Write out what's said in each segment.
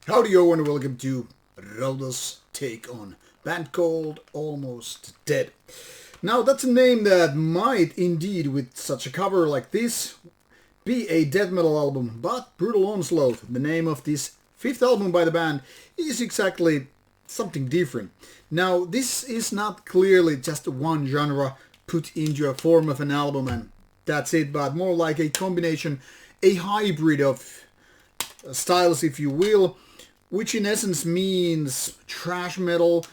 Howdy yo and welcome to Rauta's take on band called Almost Dead. Now that's a name that might indeed, with such a cover like this, be a death metal album, but Brutal Onslaught, the name of this fifth album by the band, is exactly something different. Now this is not clearly just one genre put into a form of an album and that's it, but more like a combination, a hybrid of styles if you will, which in essence means thrash metal,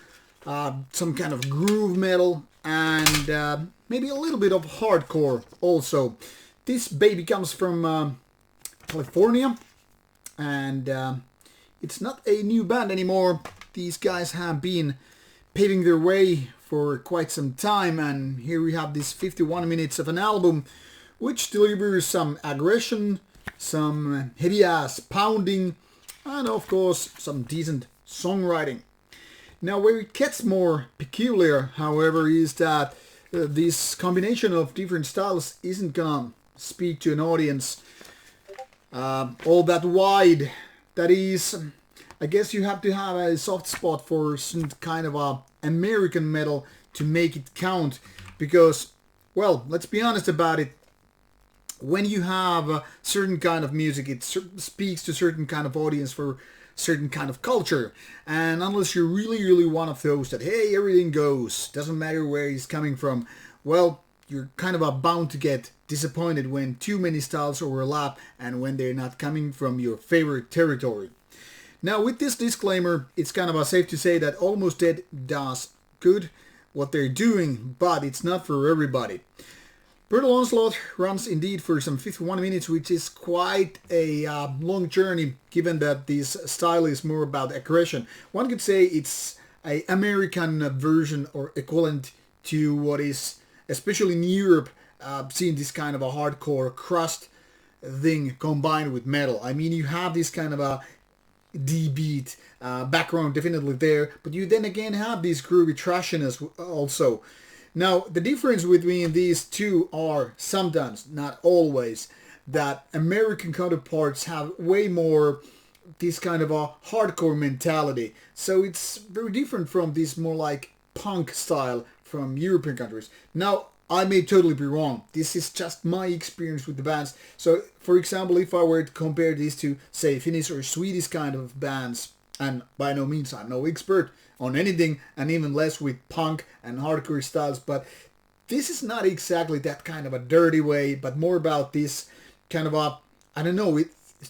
some kind of groove metal, and maybe a little bit of hardcore also. This baby comes from California, and it's not a new band anymore. These guys have been paving their way for quite some time, and here we have this 51 minutes of an album which delivers some aggression, some heavy ass pounding, and of course some decent songwriting. Now where it gets more peculiar, however, is that this combination of different styles isn't gonna speak to an audience all that wide. That is, I guess you have to have a soft spot for some kind of a American metal to make it count, because, well, let's be honest about it, when you have a certain kind of music, it speaks to certain kind of audience for certain kind of culture. And unless you're really one of those that, hey, everything goes, doesn't matter where he's coming from, well, you're kind of bound to get disappointed when too many styles overlap and when they're not coming from your favorite territory. Now, with this disclaimer, it's kind of safe to say that Almost Dead does good what they're doing, but it's not for everybody. Brutal Onslaught runs indeed for some 51 minutes, which is quite a long journey, given that this style is more about aggression. One could say it's an American version or equivalent to what is, especially in Europe, seen this kind of a hardcore crust thing combined with metal. I mean, you have this kind of a D-beat background definitely there, but you then again have this groovy trashiness also. Now, the difference between these two are sometimes, not always, that American counterparts have way more this kind of a hardcore mentality. So it's very different from this more like punk style from European countries. Now, I may totally be wrong. This is just my experience with the bands. So, for example, if I were to compare these to, say, Finnish or Swedish kind of bands, and by no means I'm no expert on anything, and even less with punk and hardcore styles, but this is not exactly that kind of a dirty way, but more about this kind of a, I don't know,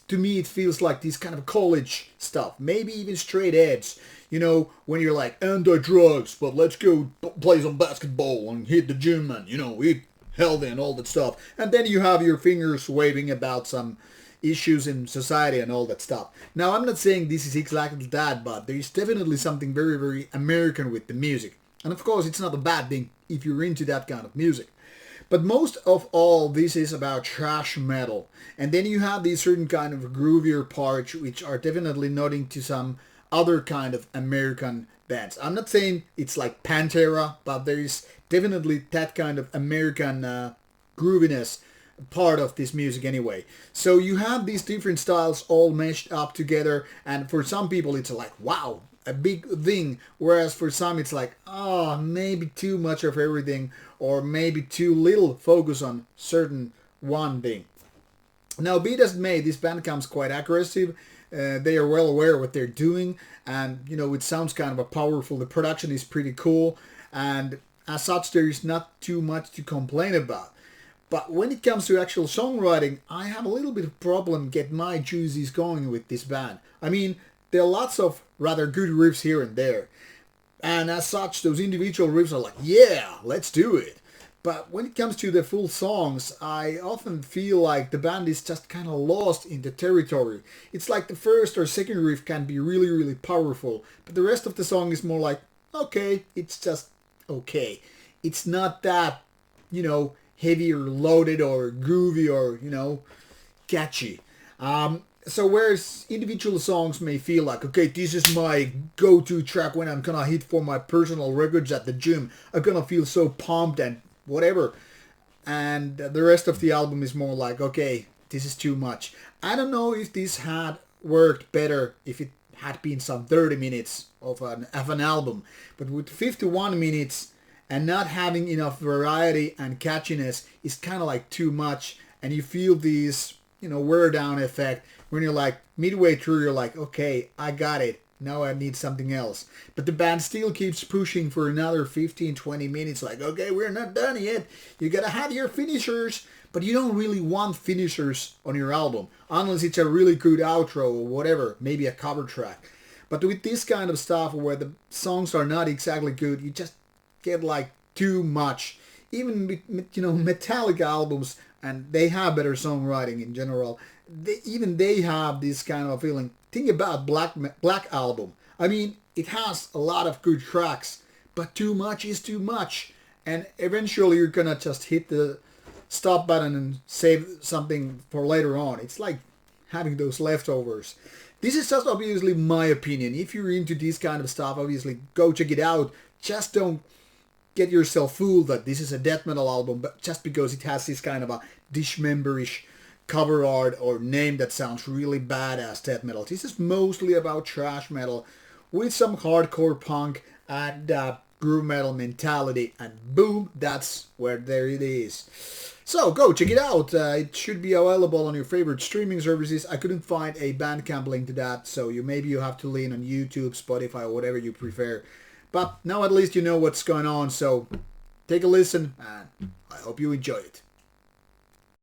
to me it feels like this kind of college stuff, maybe even straight edge. You know, when you're like, anti-drugs, but let's go play some basketball and hit the gym and, eat healthy and all that stuff. And then you have your fingers waving about some issues in society and all that stuff. Now, I'm not saying this is exactly that, but there is definitely something very American with the music. And of course, it's not a bad thing if you're into that kind of music. But most of all, this is about thrash metal. And then you have these certain kind of groovier parts, which are definitely nodding to some other kind of American bands. I'm not saying it's like Pantera, but there is definitely that kind of American grooviness part of this music anyway. So you have these different styles all meshed up together, and for some people it's like, wow, a big thing, whereas for some it's like, oh, maybe too much of everything, or maybe too little focus on certain one thing. Now, be it as it may, this band comes quite aggressive. They are well aware of what they're doing, and it sounds kind of a powerful. The production is pretty cool, and as such there is not too much to complain about. But when it comes to actual songwriting, I have a little bit of problem getting my juices going with this band. I mean, there are lots of rather good riffs here and there. And as such, those individual riffs are like, yeah, let's do it. But when it comes to the full songs, I often feel like the band is just kind of lost in the territory. It's like the first or second riff can be really powerful, but the rest of the song is more like, okay, it's just okay. It's not that, heavy or loaded or groovy or, catchy. So whereas individual songs may feel like, okay, this is my go-to track when I'm gonna hit for my personal records at the gym. I'm gonna feel so pumped and whatever. And the rest of the album is more like, okay, this is too much. I don't know if this had worked better if it had been some 30 minutes of an album. But with 51 minutes and not having enough variety and catchiness is kind of like too much, and you feel these, wear down effect when you're like midway through, you're like, okay, I got it. Now I need something else. But the band still keeps pushing for another 15-20 minutes, like, okay, we're not done yet. You gotta have your finishers. But you don't really want finishers on your album, unless it's a really good outro or whatever, maybe a cover track. But with this kind of stuff where the songs are not exactly good, you just get like too much. Even with, Metallica albums, and they have better songwriting in general, they have this kind of feeling. Think about Black Album. I mean, it has a lot of good tracks, but too much is too much. And eventually you're gonna just hit the stop button and save something for later on. It's like having those leftovers. This is just obviously my opinion. If you're into this kind of stuff, obviously go check it out. Just don't get yourself fooled that this is a death metal album, but just because it has this kind of a dismemberish cover art or name that sounds really badass death metal. This is mostly about thrash metal with some hardcore punk and groove metal mentality, and boom, that's where there it is. So go check it out. It should be available on your favorite streaming services. I couldn't find a Bandcamp link to that, so maybe you have to lean on YouTube, Spotify, or whatever you prefer. But now at least you know what's going on, so take a listen, and I hope you enjoy it.